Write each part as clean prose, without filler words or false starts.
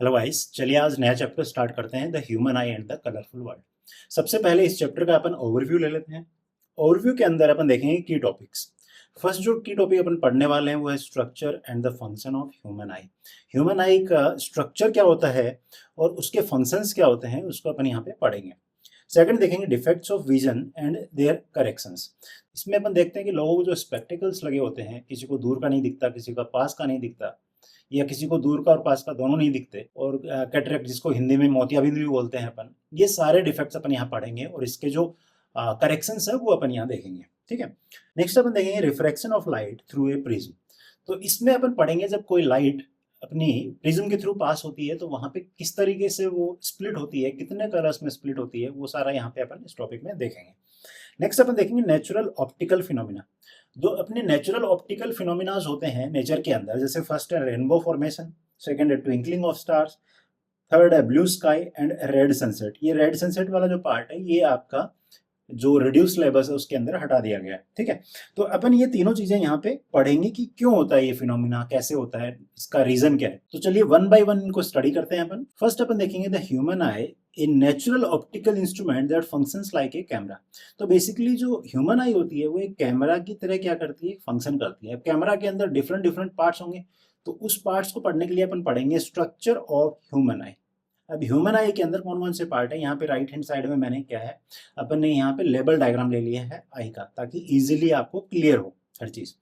Hello guys, चलिए आज नया चैप्टर स्टार्ट करते हैं, the human I and the colourful world. सबसे पहले इस चैप्टर का अपन ओवरव्यू ले लेते हैं। ओवरव्यू के अंदर अपन देखेंगे की टॉपिक्स। फर्स्ट जो की टॉपिक अपन पढ़ने वाले हैं वो है structure and the function of human I. Human आई का स्ट्रक्चर क्या होता है और उसके फंक्शंस क्या होते हैं उसको अपन यहाँ पे पढ़ेंगे। सेकंड देखेंगे defects of vision and their corrections. इसमें अपन देखते हैं कि लोगों को जो स्पेक्टिकल्स लगे होते हैं, किसी को दूर का नहीं दिखता, किसी का पास का नहीं दिखता, या किसी को दूर का और पास का दोनों नहीं दिखते, और कैटरेक्ट जिसको हिंदी में मोतियाबिंद भी बोलते हैं अपन, ये सारे डिफेक्ट्स अपन यहाँ पढ़ेंगे और इसके जो करेक्शंस है वो अपन यहाँ देखेंगे। ठीक है। नेक्स्ट अपन देखेंगे refraction of light through a prism. तो इसमें अपन पढ़ेंगे जब कोई लाइट अपनी प्रिज्म के थ्रू पास होती है तो वहां पे किस तरीके से वो स्प्लिट होती है, कितने कलर्स में स्प्लिट होती है, वो सारा यहाँ पे अपन इस टॉपिक में देखेंगे। नेक्स्ट अपन देखेंगे नेचुरल ऑप्टिकल फिनोमिना। जो अपने नेचुरल ऑप्टिकल फिनोमिनाज होते हैं नेचर के अंदर, जैसे फर्स्ट है रेनबो फॉर्मेशन, सेकंड है ट्विंकलिंग ऑफ स्टार्स, थर्ड है blue sky and red sunset. ये रेड सनसेट वाला जो पार्ट है ये आपका जो रिड्यूस सिलेबस है उसके अंदर हटा दिया गया है। ठीक है। तो अपन ये तीनों चीजें यहाँ पे पढ़ेंगे कि क्यों होता है ये फिनोमिना, कैसे होता है, इसका रीजन क्या है। तो चलिए वन बाय वन इनको स्टडी करते हैं अपन। फर्स्ट अपन देखेंगे the human I a natural optical instrument that functions like a camera. तो बेसिकली जो ह्यूमन आई होती है वो एक कैमरा की तरह क्या करती है, फंक्शन करती है। कैमरा के अंदर डिफरेंट डिफरेंट पार्ट्स होंगे, तो उस पार्ट्स को पढ़ने के लिए अपन पढ़ेंगे स्ट्रक्चर ऑफ ह्यूमन आई। अब ह्यूमन आई के अंदर कौन कौन से पार्ट है, यहाँ पे राइट हैंड साइड में मैंने क्या है, अपन ने यहाँ पे लेबल डायग्राम ले लिया है आई का, ताकि इजीली आपको क्लियर हो हर चीज।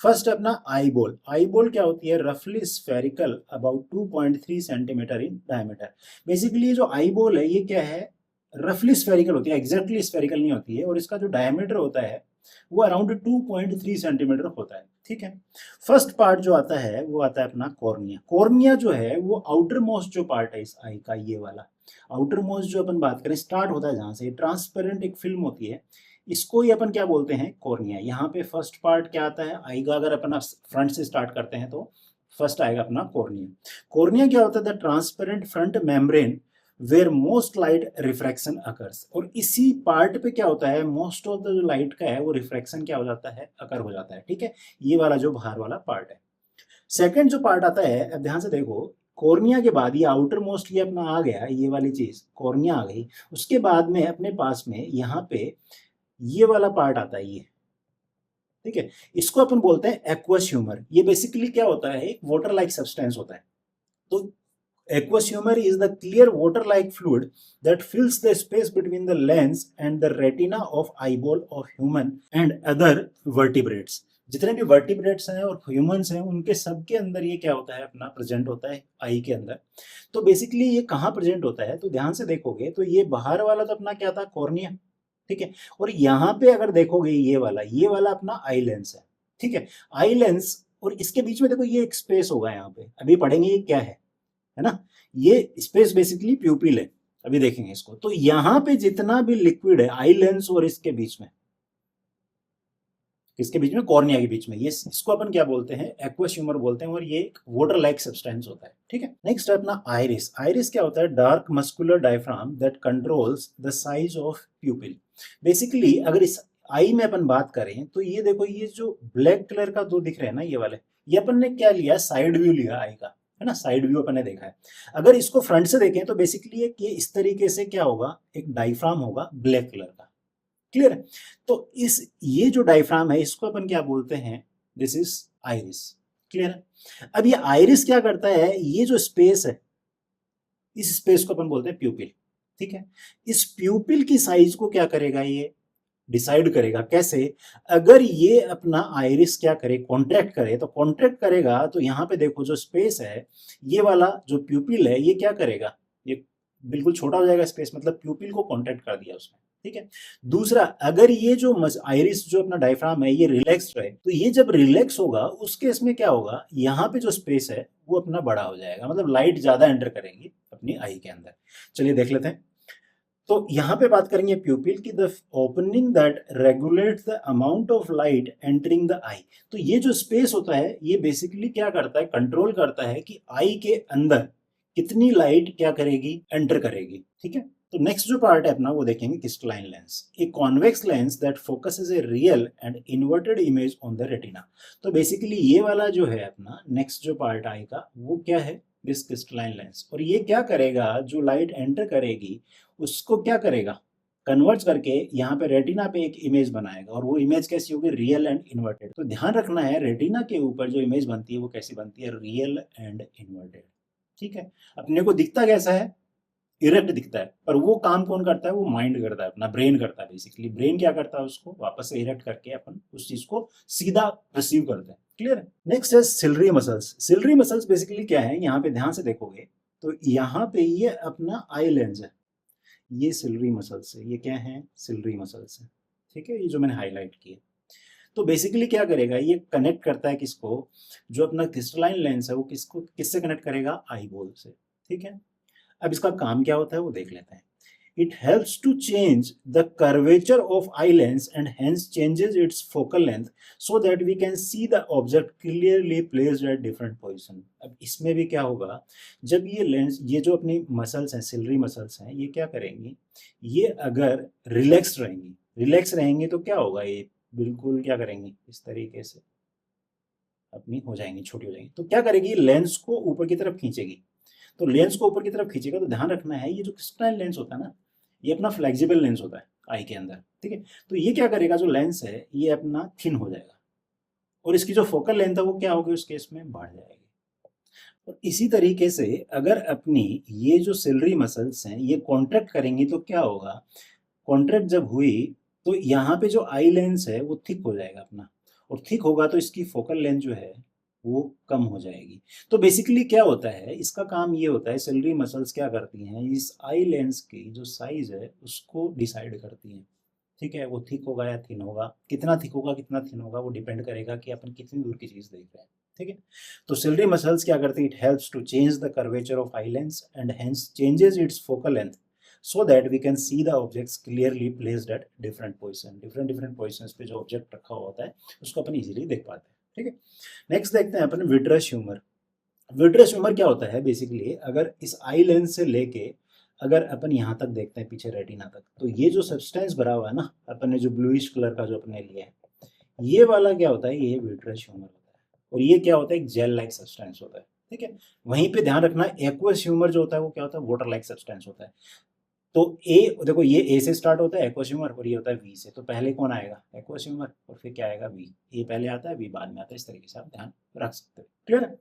फर्स्ट अपना आई बॉल। आई बॉल क्या होती है, रफली spherical about 2.3 centimetre in diameter. Basically ये जो आई बॉल है ये क्या है, रफली स्फेरिकल होती है, एग्जैक्टली स्फेरिकल नहीं होती है, और इसका जो डायमीटर होता है वो अराउंड 2.3 सेंटीमीटर होता है। ठीक है। फर्स्ट पार्ट जो आता है वो आता है अपना कॉर्निया। कॉर्निया जो है वो आउटर मोस्ट जो पार्ट है इस आई का, ये वाला आउटर मोस्ट जो अपन बात करें स्टार्ट होता है जहां से, ट्रांसपेरेंट एक फिल्म होती है, इसको ही अपन क्या बोलते हैं, कॉर्निया। यहाँ पे फर्स्ट पार्ट क्या आता है आई का, अगर अपन फ्रंट से स्टार्ट करते हैं तो फर्स्ट आएगा अपना कॉर्निया। कॉर्निया क्या होता है, the transparent front membrane where most light refraction occurs. और इसी पार्ट पे क्या होता है, मोस्ट ऑफ द जो लाइट का है वो रिफ्रैक्शन क्या हो जाता है, अकर हो जाता है। ठीक है। ये वाला जो बाहर वाला पार्ट है। सेकंड जो पार्ट आता है, अब ध्यान से देखो, कॉर्निया के बाद ये आउटर मोस्ट ये अपना आ गया, ये वाली चीज कॉर्निया आ गई, उसके बाद में अपने पास में यहाँ पे ये वाला पार्ट आता है ये। ठीक है। इसको अपन बोलते हैं एक्वस ह्यूमर। ये बेसिकली क्या होता है, एक वाटर लाइक सब्सटेंस होता है। तो aqueous humor is the clear water-like fluid that fills the space between the lens and the retina of eyeball of human and other vertebrates। जितने भी वर्टिब्रेट्स हैं और ह्यूमंस हैं उनके सबके अंदर ये क्या होता है, अपना प्रेजेंट होता है आई के अंदर। तो बेसिकली ये कहाँ प्रेजेंट होता है, तो ध्यान से देखोगे तो ये बाहर वाला तो अपना क्या था, कॉर्निया। ठीक है। और यहाँ पे अगर देखोगे ये वाला अपना आई लेंस है। ठीक है। आई लेंस और इसके बीच में देखो ये एक स्पेस होगा, यहाँ पे अभी पढ़ेंगे ये क्या है ना। ये स्पेस बेसिकली प्यूपिल है, अभी देखेंगे इसको। तो यहां पे जितना भी लिक्विड है आई लेंस और इसके बीच में, इसके बीच में कॉर्निया के बीच में, ये इसको अपन क्या बोलते हैं, एक्वस ह्यूमर बोलते हैं, और ये एक वाटर लाइक सब्सटेंस होता है। ठीक है। नेक्स्ट है अपना आइरिस। आइरिस क्या होता है, dark muscular diaphragm that controls the size of प्यूपिल। Basically अगर इस आई में अपन बात करें तो ये देखो, ये जो ब्लैक कलर का दो दिख रहे हैं ना ये वाले, ये अपन ने क्या लिया, साइड व्यू लिया आई का, है ना, साइड व्यू अपन ने देखा है। अगर इसको फ्रंट से देखें तो बेसिकली ये इस तरीके से क्या होगा, एक डायफ्राम होगा ब्लैक कलर का। क्लियर है। तो इस ये जो डायफ्राम है इसको अपन क्या बोलते हैं, दिस इज आइरिस। क्लियर है। अब ये आइरिस क्या करता है, ये जो स्पेस है इस स्पेस को अपन बोलते हैं प्यूपिल। ठीक है। इस प्यूपिल की साइज को क्या करेगा, ये डिसाइड करेगा। कैसे, अगर ये अपना आइरिस क्या करे, कॉन्ट्रैक्ट करे, तो कॉन्ट्रैक्ट करेगा तो यहाँ पे देखो जो स्पेस है, ये वाला जो प्यूपिल है ये क्या करेगा, ये बिल्कुल छोटा हो जाएगा स्पेस, मतलब प्यूपिल को कॉन्ट्रैक्ट कर दिया उसने। ठीक है। दूसरा, अगर ये जो आइरिस जो अपना डायफ्राम है ये रिलैक्स है, तो ये जब रिलैक्स होगा उस केस में क्या होगा, यहाँ पे जो स्पेस है वो अपना बड़ा हो जाएगा, मतलब लाइट ज्यादा एंटर करेंगी अपनी आई के अंदर। चलिए देख लेते हैं। तो यहाँ पे बात करेंगे प्यूपिल की, the opening that regulates the amount of light entering the eye. तो ये जो स्पेस होता है ये बेसिकली क्या करता है, कंट्रोल करता है कि आई के अंदर कितनी लाइट क्या करेगी, एंटर करेगी। ठीक है। तो नेक्स्ट जो पार्ट है अपना वो देखेंगे crystalline lens, a convex lens that focuses a real and inverted image on the retina. तो बेसिकली ये वाला जो है अपना नेक्स्ट जो पार्ट आई का वो क्या है, दिस क्रिस्टलाइन लेंस। और ये क्या करेगा, जो लाइट एंटर करेगी उसको क्या करेगा, कन्वर्ट करके यहाँ पे रेटिना पे एक इमेज बनाएगा, और वो इमेज कैसी होगी, रियल एंड इन्वर्टेड। तो ध्यान रखना है रेटिना के ऊपर जो इमेज बनती है वो कैसी बनती है, रियल एंड इन्वर्टेड। ठीक है, अपने को दिखता कैसा है, इरेक्ट दिखता है, पर वो काम कौन करता है, वो माइंड करता है, अपना ब्रेन करता है। बेसिकली ब्रेन क्या करता है, उसको वापस से इरेक्ट करके अपन उस चीज को सीधा रिसीव करते हैं। क्लियर है। नेक्स्ट है ciliary muscles. Ciliary muscles basically क्या है, यहाँ पे ध्यान से देखोगे तो यहाँ पे ये अपना आई लेंस है, ये सिलरी मसल्स है, ये क्या है, सिलरी मसल्स है। ठीक है, ये जो मैंने हाईलाइट किए। तो बेसिकली क्या करेगा, ये कनेक्ट करता है किसको, जो अपना क्रिस्टलाइन लेंस है वो किसको किससे कनेक्ट करेगा, आई बॉल से। ठीक है, अब इसका काम क्या होता है वो देख लेते हैं। It helps to change the curvature of eye lens and hence changes its focal length so that we can see the object clearly placed at different position. अब इसमें भी क्या होगा, जब ये लेंस, ये जो अपनी मसल्स हैं, सिलरी मसल्स हैं, ये क्या करेंगी, ये अगर रिलैक्स रहेंगी, रिलैक्स रहेंगी तो क्या होगा, ये बिल्कुल क्या करेंगी, इस तरीके से अपनी हो जाएंगी, छोटी हो जाएंगी। तो क्या करेगी, लेंस को ऊपर की तरफ खींचेगी। तो लेंस को ऊपर की तरफ खींचेगा तो ध्यान रखना है, ये जो क्रिस्टलाइन लेंस होता है ना, ये अपना फ्लेक्सिबल लेंस होता है आई के अंदर। ठीक है, तो ये क्या करेगा, जो लेंस है ये अपना थिन हो जाएगा, और इसकी जो फोकल लेंथ है वो क्या होगी, उस केस में बढ़ जाएगी। और इसी तरीके से अगर अपनी ये जो सिलरी मसल्स हैं ये कॉन्ट्रैक्ट करेंगी तो क्या होगा, कॉन्ट्रैक्ट जब हुई तो यहाँ पे जो आई लेंस है वो थिक हो जाएगा अपना, और थिक होगा तो इसकी फोकल लेंथ जो है वो कम हो जाएगी। तो बेसिकली क्या होता है, इसका काम ये होता है, सिलरी मसल्स क्या करती हैं, इस आई लेंस की जो साइज है उसको डिसाइड करती हैं। ठीक है, वो थिक होगा या थिन होगा, कितना थिक होगा कितना थिन होगा वो डिपेंड करेगा कि अपन कितनी दूर की चीज देख रहे हैं। ठीक है, तो सिलरी मसल्स क्या करती है, it helps to change the curvature of eye lens and hence changes its focal length so that we can see the objects clearly placed at different position. Different different positions पे जो object रखा हुआ होता है उसको अपन easily देख पाते हैं। ठीक है, नेक्स्ट देखते हैं अपन विट्रस ह्यूमर। विट्रस ह्यूमर क्या होता है, बेसिकली अगर इस आई लेंस से लेके अगर अपन यहाँ तक देखते हैं पीछे रेटिना तक, तो ये जो सब्सटेंस भरा हुआ है ना, अपन ने जो ब्लूइश कलर का जो अपने लिया है, ये वाला क्या होता है, ये विट्रस ह्यूमर होता है। और ये क्या होता है, एक जेल लाइक सब्सटेंस होता है। ठीक है, वहीं पे ध्यान रखना, एक्वस ह्यूमर जो होता है वो क्या होता है, वाटर लाइक सब्सटेंस होता है। तो ए देखो, ये ए से स्टार्ट होता है एक्वस ह्यूमर, और ये होता है वी से। तो पहले कौन आएगा, एक्वस ह्यूमर, और फिर क्या आएगा, वी। ए पहले आता है, वी बाद में आता है। इस तरीके से आप ध्यान रख सकते हो। क्लियर है।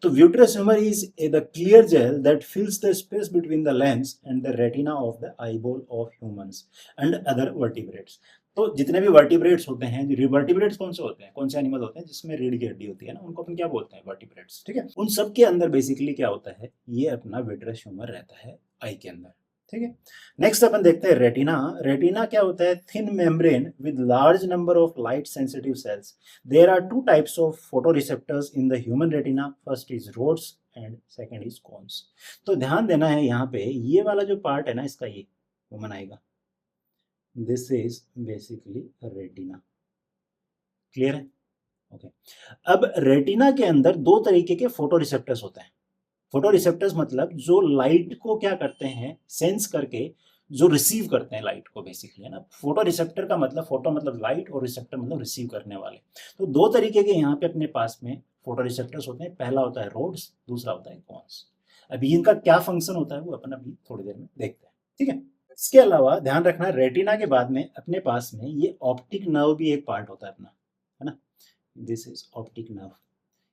So vitreous humor is the clear gel that fills the space between the lens and the retina of the eyeball of humans and other vertebrates. तो जितने भी वर्टिब्रेट्स होते हैं, वर्टिब्रेट्स कौन से होते हैं, कौन से एनिमल होते हैं जिसमें रीढ़ की हड्डी होती है ना, उनको अपन क्या बोलते हैं, वर्टिब्रेट्स। ठीक है, उन सब के अंदर बेसिकली क्या होता है, ये अपना विट्रस ह्यूमर रहता है आई के अंदर। ठीक है, नेक्स्ट अपन देखते हैं रेटिना। रेटिना क्या होता है, thin membrane with large number of light sensitive sales. There are two types of photoreceptors in the human retina. First is rods and second is cones. तो ध्यान देना है यहाँ पे, ये वाला जो पार्ट है ना इसका, ये ह्यूमन आई का, this is basically retina. Clear है। ओके, अब रेटिना के अंदर दो तरीके के फोटो रिसेप्टर्स होते हैं। फोटो रिसेप्टर्स मतलब जो लाइट को क्या करते हैं, सेंस करके जो रिसीव करते हैं लाइट को, बेसिकली है ना। फोटो रिसेप्टर का मतलब, फोटो मतलब लाइट और रिसेप्टर मतलब रिसीव करने वाले। तो दो तरीके के यहाँ पे अपने पास में फोटो रिसेप्टर्स होते हैं। पहला होता है रोड्स, दूसरा होता है कॉन्स। अभी इनका क्या फंक्शन होता है वो अपन अभी थोड़ी देर में देखते हैं। ठीक है, इसके अलावा ध्यान रखना, रेटिना के बाद में अपने पास में ये ऑप्टिक नर्व भी एक पार्ट होता है अपना, है ना। This is optic nerve.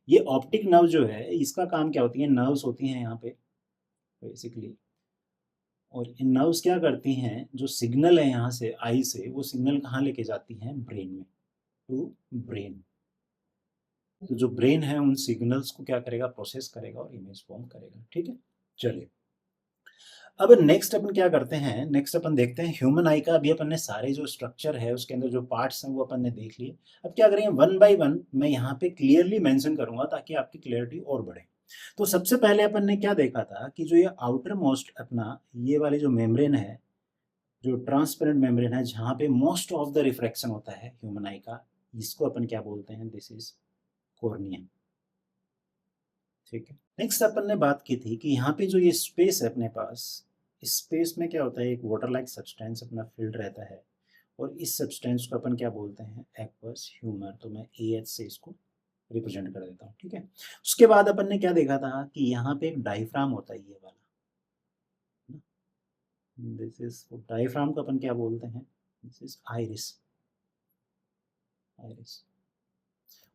ये ऑप्टिक नर्व जो है इसका काम क्या होती है, नर्व्स होती हैं यहाँ पे बेसिकली, और इन नर्व्स क्या करती हैं, जो सिग्नल है यहाँ से आई से, वो सिग्नल कहाँ लेके जाती हैं, ब्रेन में, टू ब्रेन। तो जो ब्रेन है उन सिग्नल्स को क्या करेगा, प्रोसेस करेगा और इमेज फॉर्म करेगा। ठीक है, चलिए अब नेक्स्ट अपन क्या करते हैं, नेक्स्ट अपन देखते हैं ह्यूमन आई का। अभी अपन ने सारे जो स्ट्रक्चर है उसके अंदर जो पार्ट्स हैं वो अपन ने देख लिए। अब क्या करेंगे, वन बाय वन मैं यहाँ पे क्लियरली मेंशन करूंगा ताकि आपकी क्लियरिटी और बढ़े। तो सबसे पहले अपन ने क्या देखा था कि जो ये आउटर मोस्ट अपना ये वाले जो मेम्ब्रेन है, जो ट्रांसपेरेंट मेम्ब्रेन है, जहाँ पे मोस्ट ऑफ द रिफ्रैक्शन होता है ह्यूमन आई का, इसको अपन क्या बोलते हैं, दिस इज कॉर्निया। ठीक है, नेक्स्ट अपन ने बात की थी कि यहाँ पे जो ये स्पेस है अपने पास, इस स्पेस में क्या होता है, एक वाटर लाइक सब्सटेंस अपना फिल्ड रहता है, और इस सब्सटेंस को अपन क्या बोलते हैं, एक्वस ह्यूमर। तो मैं AH से इसको रिप्रेजेंट कर देता हूँ, ठीक है। उसके बाद अपन ने क्या देखा था कि यहाँ पे एक डायफ्राम होता है, ये वाला, दिस इज डायफ्राम को अपन क्या बोलते हैं, दिस इज आइरिस, आइरिस।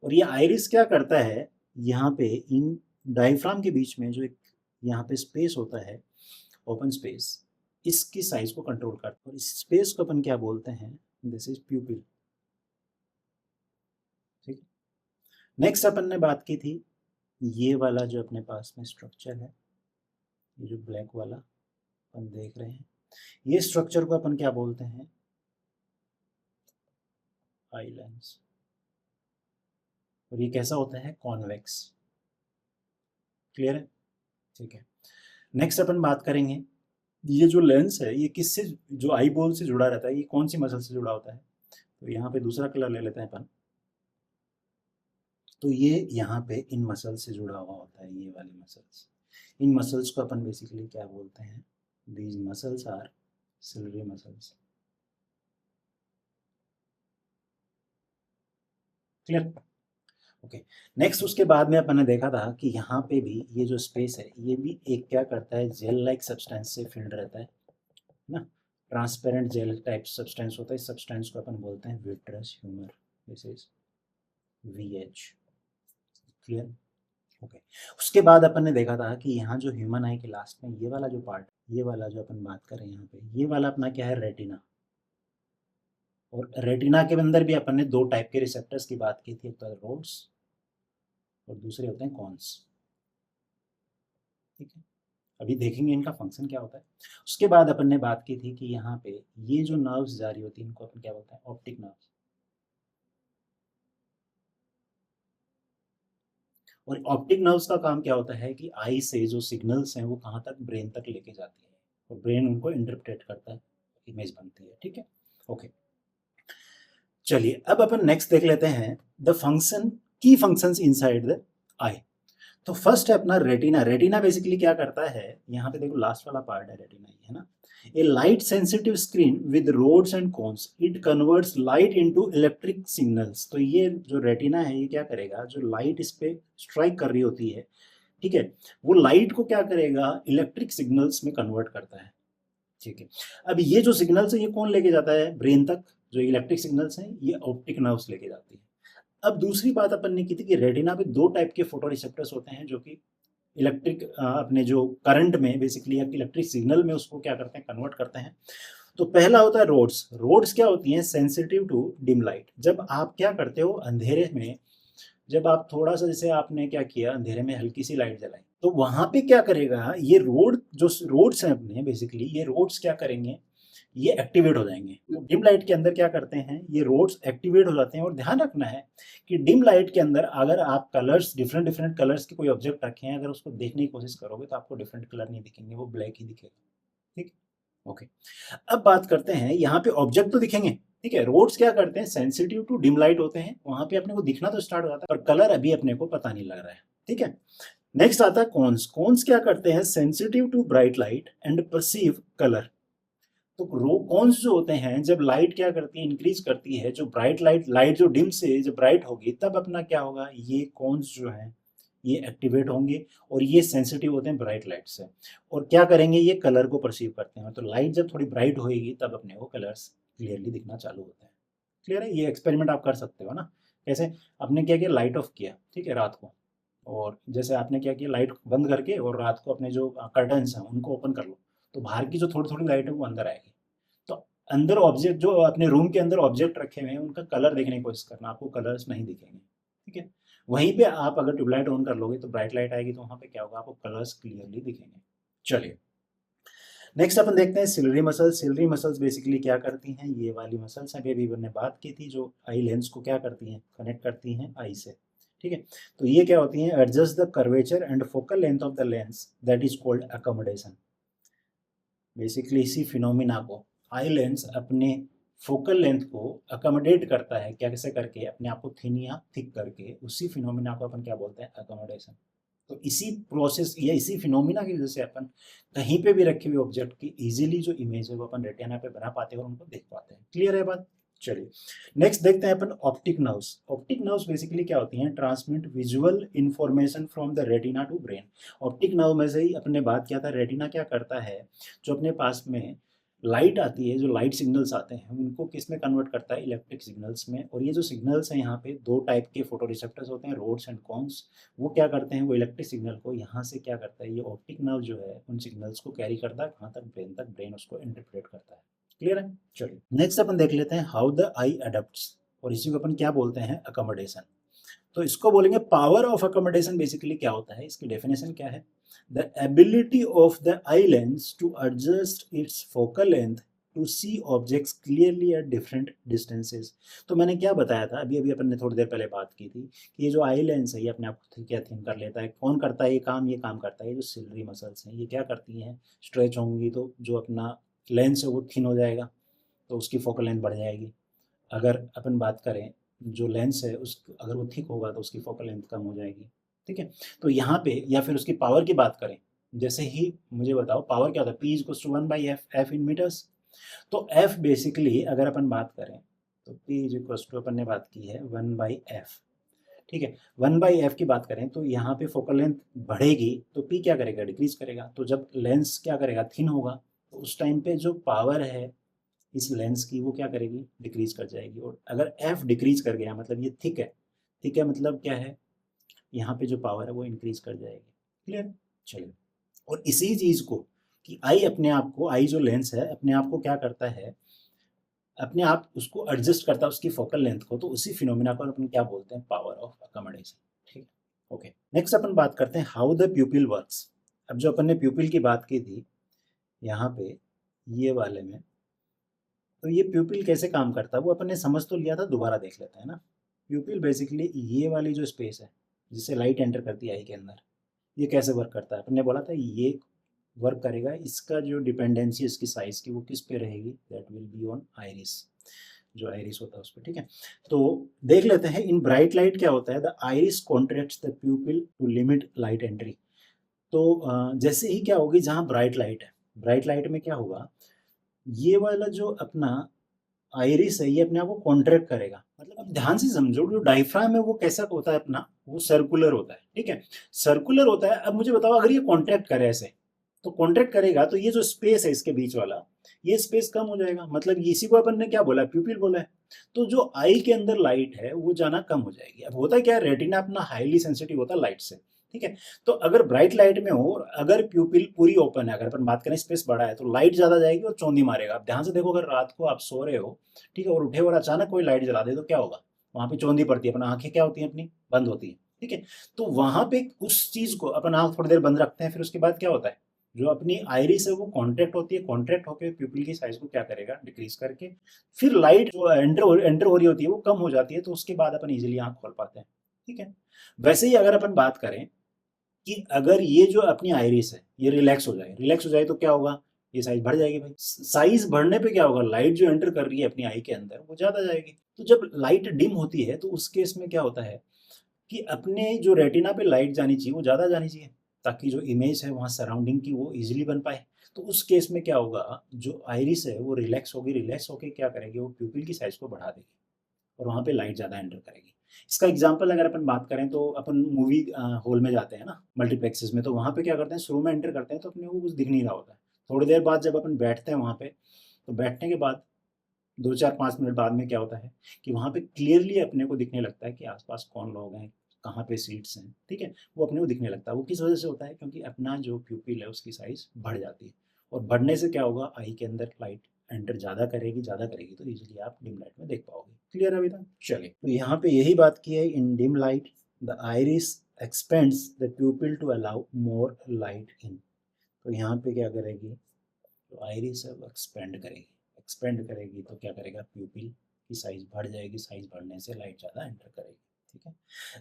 और ये आइरिस क्या करता है, यहाँ पे इन डायफ्राम के बीच में जो एक यहाँ पे स्पेस होता है, ओपन स्पेस, इसकी साइज को कंट्रोल करता है, और इस स्पेस को अपन क्या बोलते हैं, दिस इज प्यूपिल, ठीक। नेक्स्ट अपन ने बात की थी ये वाला जो अपने पास में स्ट्रक्चर है, ये जो ब्लैक वाला अपन देख रहे हैं, ये स्ट्रक्चर को अपन क्या बोलते हैं, आई लेंस। और ये कैसा होता है, कॉन्वेक्स, क्लियर है, ठीक है। नेक्स्ट अपन बात करेंगे, ये जो लेंस है ये किससे, जो आई बॉल से जुड़ा रहता है, ये कौन सी मसल से जुड़ा होता है, तो यहाँ पे दूसरा कलर ले लेते हैं अपन, तो ये यहाँ पे इन मसल से जुड़ा हुआ होता है, ये वाली मसल्स। इन मसल्स को अपन बेसिकली क्या बोलते हैं, these muscles are ciliary muscles, clear, okay. Next उसके बाद में अपन ने देखा था कि यहाँ पे भी ये जो स्पेस है ये भी एक क्या करता है, जेल लाइक सब्सटेंस से फिल्ड रहता है ना, ट्रांसपेरेंट जेल टाइप सब्सटेंस होता है, इस सब्सटेंस को अपन बोलते हैं vitreous humour, this is VH, clear, okay. उसके बाद अपन ने देखा था कि यहाँ जो ह्यूमन आई के लास्ट में ये वाला जो पार्ट, ये वाला जो अपन बात कर रहे हैं यहाँ पे, ये वाला अपना क्या है, रेटिना। और रेटिना के अंदर भी अपन ने दो टाइप के रिसेप्टर्स की बात की थी, एक तो रोड्स और दूसरे होते हैं कॉन्स, ठीक है। अभी देखेंगे इनका फंक्शन क्या होता है। उसके बाद अपन ने बात की थी कि यहाँ पे ये जो नर्व्स जारी होती है इनको अपन क्या बोलते हैं, ऑप्टिक नर्व्स। और ऑप्टिक नर्व्स का काम क्या होता है कि आई से जो सिग्नल्स हैं वो कहाँ तक, ब्रेन तक लेके जाती है, और ब्रेन उनको इंटरप्रेट करता है, इमेज बनती है, ठीक है, ओके। चलिए अब अपन नेक्स्ट देख लेते हैं द फंक्शन, की फंक्शंस इनसाइड द आई। तो फर्स्ट है अपना रेटिना। रेटिना बेसिकली क्या करता है, यहाँ पे देखो लास्ट वाला पार्ट है रेटिना, है ना, a light sensitive screen with rods and cones, it converts light into electric signals. तो ये जो रेटिना है ये क्या करेगा, जो लाइट इस पे स्ट्राइक कर रही होती है, ठीक है, वो लाइट को क्या करेगा, इलेक्ट्रिक सिग्नल्स में कन्वर्ट करता है, ठीक है। अब ये जो सिग्नल्स है ये कौन लेके जाता है ब्रेन तक, जो इलेक्ट्रिक सिग्नल्स हैं ये ऑप्टिक नर्व्स लेके जाती है। अब दूसरी बात अपन ने की थी कि रेटिना पे दो टाइप के फोटो रिसेप्टर्स होते हैं जो कि इलेक्ट्रिक अपने जो करंट में बेसिकली इलेक्ट्रिक सिग्नल में उसको क्या करते हैं, कन्वर्ट करते हैं। तो पहला होता है रोड्स। रोड्स क्या होती हैं, सेंसिटिव टू डिम लाइट। जब आप क्या करते हो अंधेरे में, जब आप थोड़ा सा, जैसे आपने क्या किया अंधेरे में हल्की सी लाइट जलाई, तो वहां पे क्या करेगा, ये रोड जो रोड्स हैं अपने बेसिकली, ये रोड्स क्या करेंगे, ये एक्टिवेट हो जाएंगे। तो डिम लाइट के अंदर क्या करते हैं, ये रोड्स एक्टिवेट हो जाते हैं। और ध्यान रखना है कि डिम लाइट के अंदर अगर आप कलर्स, डिफरेंट डिफरेंट कलर्स के कोई ऑब्जेक्ट रखे हैं, अगर उसको देखने की कोशिश करोगे तो आपको डिफरेंट कलर नहीं दिखेंगे, वो ब्लैक ही दिखेगा, ठीक, ओके। अब बात करते हैं, यहाँ पे ऑब्जेक्ट तो दिखेंगे, ठीक है, रोड्स क्या करते हैं, सेंसिटिव टू डिम लाइट होते हैं, वहां पे अपने को दिखना तो स्टार्ट हो जाता है, पर कलर अभी अपने को पता नहीं लग रहा है, ठीक है। नेक्स्ट आता है कॉन्स। कॉन्स क्या करते हैं, sensitive to bright light and perceive colour. तो रो कॉन्स जो होते हैं, जब लाइट क्या करती है, इंक्रीज करती है, जो ब्राइट लाइट, लाइट जो डिम से जब ब्राइट होगी तब अपना क्या होगा, ये कॉन्स जो है ये एक्टिवेट होंगे, और ये सेंसिटिव होते हैं ब्राइट लाइट से, और क्या करेंगे, ये कलर को परसीव करते हैं। तो लाइट जब थोड़ी ब्राइट होएगी तब अपने को कलर्स क्लियरली दिखना चालू होते हैं, क्लियर है। ये एक्सपेरिमेंट आप कर सकते हो ना, कैसे, आपने क्या किया, लाइट ऑफ किया, ठीक है, रात को, और जैसे आपने क्या किया, लाइट बंद करके और रात को अपने जो कर्टन्स हैं उनको ओपन कर लो, तो बाहर की जो थोड़ी थोड़ी लाइट है वो अंदर आएगी। तो अंदर ऑब्जेक्ट, जो अपने रूम के अंदर ऑब्जेक्ट रखे हुए हैं उनका कलर देखने की कोशिश करना, आपको कलर्स नहीं दिखेंगे, ठीक है। वहीं पे आप अगर ट्यूबलाइट ऑन कर लोगे तो ब्राइट लाइट आएगी, तो वहां पे क्या होगा, आपको कलर्स क्लियरली दिखेंगे। चलिए नेक्स्ट अपन देखते हैं ciliary muscles. Ciliary muscles basically क्या करती हैं, ये वाली मसल्स हैं, अभी हमने बात की थी, जो आई लेंस को क्या करती हैं, कनेक्ट करती हैं आई से, ठीक है। तो ये क्या होती हैं, adjust the curvature and focal length of the lens, that is called accommodation. Basically इसी फिनोमिना को आई लेंस अपने फोकल लेंथ को अकोमोडेट करता है, क्या कैसे करके, अपने आप को थिन या थिक करके, उसी फिनोमिना को अपन क्या बोलते हैं, अकोमोडेशन। तो इसी प्रोसेस या इसी फिनोमिना की वजह से अपन कहीं पे भी रखे हुए ऑब्जेक्ट की इजीली जो इमेज है वो अपन रेटिना पे बना पाते हैं और उनको देख पाते हैं, क्लियर है बात। चलिए नेक्स्ट देखते हैं अपन optic nerves. Optic nerves basically क्या होती हैं, transmit visual information from the retina to brain. Optic nerve में से ही अपने बात किया था, रेटिना क्या करता है, जो अपने पास में लाइट आती है, जो लाइट सिग्नल्स आते हैं उनको किस में कन्वर्ट करता है, इलेक्ट्रिक सिग्नल्स में। और ये जो सिग्नल्स हैं यहाँ पे दो टाइप के फोटो रिसेप्टर्स होते हैं, रोड्स एंड कॉन्स। वो क्या करते हैं, वो इलेक्ट्रिक सिग्नल को यहाँ से क्या करता है, ये ऑप्टिक नर्व जो है उन सिग्नल्स को कैरी करता है कहाँ तक, ब्रेन तक, ब्रेन उसको इंटरप्रेट करता है। क्लियर है। चलिए नेक्स्ट अपन देख लेते हैं हाउ द आई अडप्ट्स, और इसी को अपन क्या बोलते हैं, अकोमोडेशन। तो इसको बोलेंगे पावर ऑफ अकोमोडेशन। बेसिकली क्या होता है, इसकी डेफिनेशन क्या है, the ability of the eye lens to adjust its focal length to see objects clearly at different distances. तो मैंने क्या बताया था, अभी अभी अपन ने थोड़ी देर पहले बात की थी कि ये जो आई लेंस है ये अपने आप को क्या थिंक कर लेता है, कौन करता है ये काम करता है, ये जो सिलरी मसल्स हैं ये क्या करती हैं, स्ट्रेच होंगी तो जो अपना लेंस है वो थिन हो जाएगा, तो उसकी फोकल लेंथ बढ़ जाएगी। अगर अपन बात करें जो लेंस है उस अगर वो थिक होगा तो उसकी फोकल लेंथ कम हो जाएगी। ठीक है, तो यहाँ पे या फिर उसकी पावर की बात करें, जैसे ही मुझे बताओ पावर क्या होता है, P equals to 1/f, f in metres. तो f बेसिकली अगर अपन बात करें तो P इक्वल्स टू अपन ने बात की है 1/f। ठीक है, 1/f की बात करें तो यहाँ पे फोकल लेंथ बढ़ेगी तो P क्या करेगा, डिक्रीज करेगा। तो जब लेंस क्या करेगा, थिन होगा, तो उस टाइम पे जो पावर है इस लेंस की वो क्या करेगी, डिक्रीज कर जाएगी। और अगर f डिक्रीज कर गया मतलब ये थिक है, थिक है मतलब क्या है, यहाँ पे जो पावर है वो इंक्रीज कर जाएगी। क्लियर। चलिए, और इसी चीज को कि आई अपने आप को, आई जो लेंस है अपने आप को क्या करता है, अपने आप उसको एडजस्ट करता है उसकी फोकल लेंथ को, तो उसी फिनोमिना को अपन क्या बोलते हैं, पावर ऑफ अकोमोडेशन। ठीक है, ओके। नेक्स्ट अपन बात करते हैं हाउ द प्यूपिल वर्क्स। अब जो अपन ने प्यूपिल की बात की थी यहाँ पे ये वाले में, तो ये प्यूपिल कैसे काम करता है वो अपन ने समझ तो लिया था, दोबारा देख लेते हैं ना। प्यूपिल बेसिकली ये वाली जो स्पेस है जिससे लाइट एंटर करती है आई के अंदर, ये कैसे वर्क करता है, अपन ने बोला था ये वर्क करेगा, इसका जो डिपेंडेंसी इसकी साइज की वो किस पे रहेगी, that will be on iris, जो आइरिस होता है उस पर। ठीक है, तो देख लेते हैं इन ब्राइट लाइट क्या होता है, the iris contracts the pupil to limit light entry. तो जैसे ही क्या होगी, जहाँ ब्राइट लाइट है, ब्राइट लाइट में क्या होगा, ये वाला जो अपना आइरिस है ये अपने आप को कॉन्ट्रैक्ट करेगा। मतलब अब ध्यान से समझो, जो डायफ्राम है वो कैसा होता है अपना, वो सर्कुलर होता है। ठीक है, सर्कुलर होता है। अब मुझे बताओ अगर ये कॉन्ट्रैक्ट करे ऐसे, तो कॉन्ट्रैक्ट करेगा तो ये जो स्पेस है इसके बीच वाला, ये स्पेस कम हो जाएगा। मतलब इसी को अपन ने क्या बोला, प्यूपिल बोला है। तो जो आई के अंदर लाइट है वो जाना कम हो जाएगी। अब होता क्या है, रेटिना अपना हाईली सेंसिटिव होता है लाइट से। ठीक है, तो अगर ब्राइट लाइट में हो, अगर प्यूपिल पूरी ओपन है, अगर अपन बात करें स्पेस बड़ा है, तो लाइट ज्यादा जाएगी और चौंधी मारेगा। अब ध्यान से देखो, अगर रात को आप सो रहे हो, ठीक है, और उठे और अचानक कोई लाइट जला दे तो क्या होगा, वहां पे चौंधी पड़ती है, अपन आंखें क्या होती है अपनी, बंद होती है। ठीक है, तो वहां पे उस चीज को अपन आंख थोड़ी देर बंद रखते हैं, फिर उसके बाद क्या होता है, जो अपनी आइरिस है वो कॉन्ट्रैक्ट होती है, कॉन्ट्रैक्ट होकर प्यूपिल की साइज को क्या करेगा, डिक्रीज करके फिर लाइट जो एंटर हो रही होती है वो कम हो जाती है, तो उसके बाद अपन इजीली आंख खोल पाते हैं। ठीक है, वैसे ही अगर अपन बात करें कि अगर ये जो अपनी आइरिस है ये रिलैक्स हो जाए, रिलैक्स हो जाए तो क्या होगा, ये साइज बढ़ जाएगी भाई। साइज बढ़ने पे क्या होगा, लाइट जो एंटर कर रही है अपनी आई के अंदर वो ज्यादा जाएगी। तो जब लाइट डिम होती है तो उस केस में क्या होता है कि अपने जो रेटिना पे लाइट जानी चाहिए वो ज्यादा जानी चाहिए, ताकि जो इमेज है वहाँ सराउंडिंग की वो इजीली बन पाए। तो उस केस में क्या होगा, जो आइरिस है वो रिलैक्स होगी, रिलैक्स होकर क्या करेगी, वो प्यूपिल की साइज को बढ़ा देगी और वहाँ पे लाइट ज़्यादा एंटर करेगी। इसका एग्जांपल अगर अपन बात करें तो अपन मूवी हॉल में जाते हैं ना, मल्टीप्लेक्सेस में, तो वहाँ पे क्या करते हैं, शुरू में एंटर करते हैं तो अपने को कुछ दिख नहीं रहा होता है। थोड़ी देर बाद जब अपन बैठते हैं वहाँ पे, तो बैठने के बाद 2 4 5 मिनट बाद में क्या होता है कि वहाँ पे क्लियरली अपने को दिखने लगता है कि आसपास कौन लोग हैं, कहाँ पे सीट्स हैं। ठीक है, वो अपने को दिखने लगता है। वो किस वजह से होता है, क्योंकि अपना जो प्यूपिल है उसकी साइज बढ़ जाती है, और बढ़ने से क्या होगा, आई के अंदर लाइट एंटर ज़्यादा करेगी, तो इजीली आप डिम लाइट में देख पाओगे। क्लियर है अभी तक। चलिए, तो यहाँ पे यही बात की है, in dim light the iris expands the pupil to allow more light in. तो यहाँ पे क्या करेगी, तो आइरिस है वो एक्सपेंड करेगी तो क्या करेगा, प्यूपिल की साइज बढ़ जाएगी, साइज बढ़ने से लाइट ज़्यादा एंटर करेगी। ठीक है,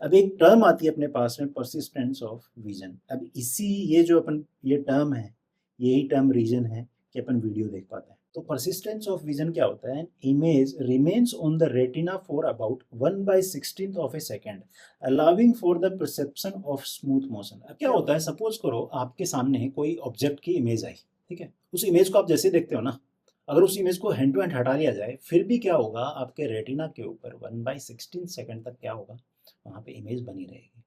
अब एक टर्म आती है अपने पास में, परसिस्टेंस ऑफ विजन। अब इसी ये जो अपन ये टर्म है, यही टर्म रीजन है कि अपन वीडियो देख पाते हैं। तो परसिस्टेंस ऑफ विजन क्या होता है, image remains on the retina for about 1/16 of A second, allowing for the perception of smooth motion. अब क्या होता है, सपोज करो आपके सामने कोई ऑब्जेक्ट की इमेज आई, ठीक है, उस इमेज को आप जैसे देखते हो ना, अगर उस इमेज को हैंड टू हैंड हटा लिया जाए फिर भी क्या होगा, आपके रेटिना के ऊपर 1/16 सेकंड तक क्या होगा, वहाँ पे इमेज बनी रहेगी।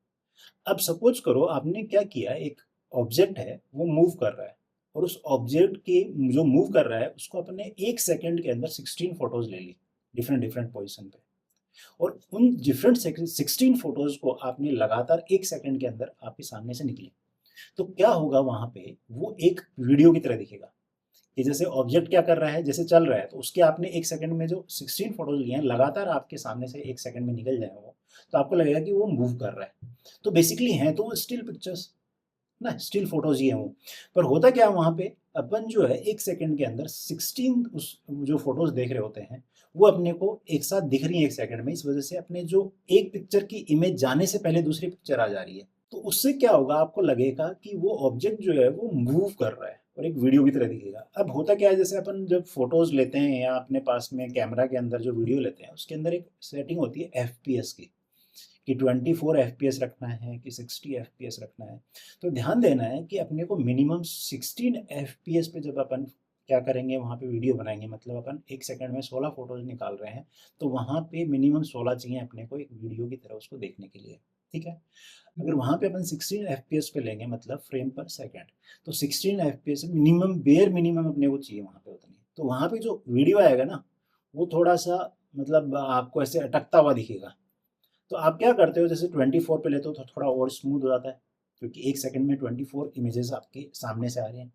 अब सपोज करो आपने क्या किया, एक ऑब्जेक्ट है वो मूव कर रहा है, और उस ऑब्जेक्ट के जो मूव कर रहा है उसको अपने 1 सेकंड के अंदर 16 फोटोज ले ली डिफरेंट डिफरेंट पोजीशन पे, और उन डिफरेंट 16 फोटोज को आपने लगातार 1 सेकंड के अंदर आपके सामने से निकली, तो क्या होगा वहां पे, वो एक वीडियो की तरह दिखेगा कि जैसे ऑब्जेक्ट क्या कर रहा है, जैसे चल रहा है, तो उसके आपने 1 सेकंड में जो 16 फोटोज लिए हैं लगातार आपके सामने से 1 सेकंड में निकल जाए वो, तो आपको लगेगा कि वो मूव कर रहा है। तो बेसिकली हैं तो वो स्टिल पिक्चर्स ना, स्टिल फोटोज ही है वो। पर होता क्या है वहां पे, अपन जो है 1 सेकंड के अंदर 16 उस जो फोटोज देख रहे होते हैं वो अपने को एक साथ दिख रही है 1 सेकंड में, इस वजह से अपने जो एक पिक्चर की इमेज जाने से पहले दूसरी पिक्चर आ जा रही है, तो उससे क्या होगा, आपको लगेगा कि वो ऑब्जेक्ट जो है वो मूव कर रहा है और एक वीडियो की तरह दिखेगा। अब होता क्या है, जैसे अपन जब फोटोज लेते हैं या अपने पास में कैमरा के अंदर जो वीडियो लेते हैं उसके अंदर एक सेटिंग होती है एफपीएस की, कि 24 एफपीएस रखना है कि 60 एफपीएस रखना है। तो ध्यान देना है कि अपने को मिनिमम 16 एफपीएस पे जब अपन क्या करेंगे, वहाँ पे वीडियो बनाएंगे, मतलब अपन 1 सेकंड में 16 फोटोज निकाल रहे हैं, तो वहाँ पे मिनिमम 16 चाहिए अपने को एक वीडियो की तरह उसको देखने के लिए, ठीक है। अगर वहाँ पे अपन 16 एफपीएस पे लेंगे, मतलब फ्रेम पर सेकंड, तो 16 एफपीएस मिनिमम, बेयर मिनिमम अपने को चाहिए वहाँ पे उतनी। तो वहाँ पे जो वीडियो आएगा ना, वो थोड़ा सा मतलब आपको ऐसे अटकता हुआ दिखेगा। तो आप क्या करते हो, जैसे 24 पे लेते हो तो थोड़ा और स्मूथ हो जाता है, क्योंकि 1 सेकंड में 24 इमेजेस आपके सामने से आ रहे हैं।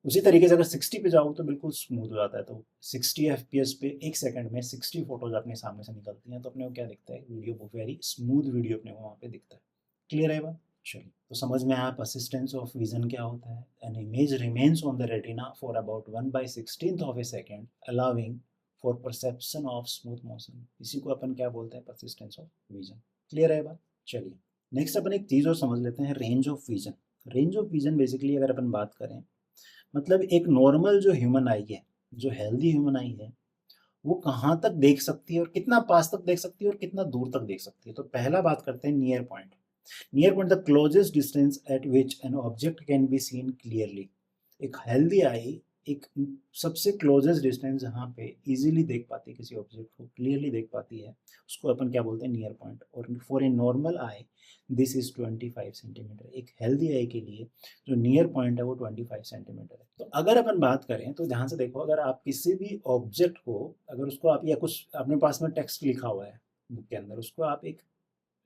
उसी तरीके से अगर 60 पे जाओ तो बिल्कुल स्मूथ हो जाता है। तो 60 एफपीएस पे 1 सेकंड में 60 फोटोज अपने सामने से निकलती हैं, तो अपने को क्या दिखता है, वीडियो वो वेरी स्मूथ वीडियो अपने को वहाँ पे दिखता है। क्लियर है बात? चलिए, तो समझ में आया परसिस्टेंस ऑफ विजन क्या होता है। An image remains on the retina for about 1/16 of A second, allowing for perception of smooth motion. इसी को अपन क्या बोलते हैं, परसिस्टेंस ऑफ विजन। क्लियर है बात? चलिए, नेक्स्ट अपन एक चीज़ और समझ लेते हैं, range of vision. Range of vision basically अगर अपन बात करें, मतलब एक नॉर्मल जो ह्यूमन आई है, जो हेल्दी ह्यूमन आई है, वो कहाँ तक देख सकती है और कितना पास तक देख सकती है और कितना दूर तक देख सकती है। तो पहला बात करते हैं near point. Near point, the closest distance eight which an object can be seen clearly. एक हेल्दी आई एक सबसे क्लोजेस्ट डिस्टेंस जहाँ पे इजीली देख पाती है, किसी ऑब्जेक्ट को क्लियरली देख पाती है, उसको अपन क्या बोलते हैं, नियर पॉइंट। और for a normal I this is 25 centimetre. एक हेल्दी आई के लिए जो नियर पॉइंट है वो 25 सेंटीमीटर है। तो अगर अपन बात करें तो ध्यान से देखो, अगर आप किसी भी ऑब्जेक्ट को, अगर उसको आप, या कुछ अपने पास में टेक्स्ट लिखा हुआ है बुक के अंदर, उसको आप एक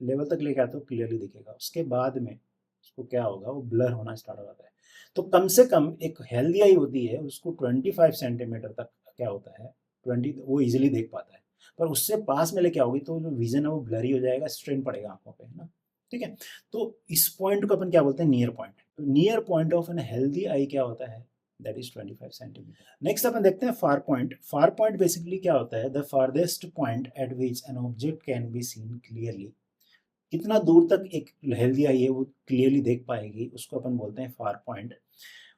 लेवल तक लेके आते हो क्लियरली दिखेगा, उसके बाद में उसको क्या होगा, वो ब्लर होना स्टार्ट हो जाता है। तो कम से कम एक हेल्दी आई होती है उसको 25 सेंटीमीटर तक क्या होता है, 20 वो इजीली देख पाता है। पर उससे पास में लेके आओगे तो जो विजन है वो ब्लरी हो जाएगा, स्ट्रेन पड़ेगा आंखों पे, है ना। ठीक है, तो इस पॉइंट को अपन क्या बोलते हैं, नियर पॉइंट। तो near point of N healthy I क्या होता है, दैट इज 25 सेंटीमीटर। नेक्स्ट अपन देखते हैं far point. Far point basically क्या होता है, the farthest point eight which an object can be seen clearly. कितना दूर तक एक हेल्दी आई है वो क्लियरली देख पाएगी, उसको अपन बोलते हैं फार पॉइंट।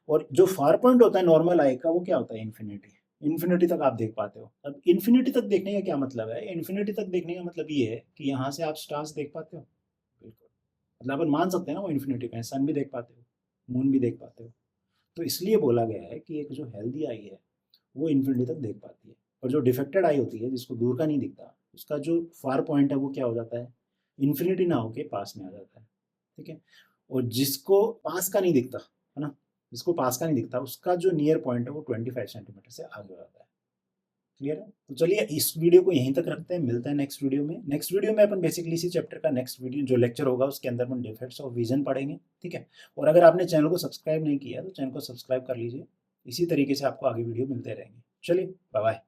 और जो फार पॉइंट होता है नॉर्मल आई का, वो क्या होता है, इन्फिनिटी। इन्फिनिटी तक आप देख पाते हो। अब इन्फिनिटी तक देखने का क्या मतलब है, इन्फिनिटी तक देखने का मतलब ये है कि यहाँ से आप स्टार्स देख पाते हो, बिल्कुल। मतलब अपन मान सकते हैं ना वो इन्फिनिटी पे, सन भी देख पाते हो, मून भी देख पाते हो। तो इसलिए बोला गया है कि एक जो हेल्दी आई है वो इन्फिनिटी तक देख पाती है, और जो डिफेक्टेड आई होती है जिसको दूर का नहीं दिखता, उसका जो फार पॉइंट है वो क्या हो जाता है, इन्फिनिटी ना होके पास में आ जाता है। ठीक है, और जिसको पास का नहीं दिखता, है ना, जिसको पास का नहीं दिखता, उसका जो नियर पॉइंट है वो 25 सेंटीमीटर से आगे हो जाता है। क्लियर है? तो चलिए इस वीडियो को यहीं तक रखते हैं, मिलते हैं नेक्स्ट वीडियो में। नेक्स्ट वीडियो में अपन बेसिकली इसी चैप्टर का नेक्स्ट वीडियो जो लेक्चर होगा उसके अंदर अपन डिफेक्ट्स ऑफ विजन पढ़ेंगे। ठीक है, और अगर आपने चैनल को सब्सक्राइब नहीं किया तो चैनल को सब्सक्राइब कर लीजिए, इसी तरीके से आपको आगे वीडियो मिलते रहेंगे। चलिए, बाय बाय।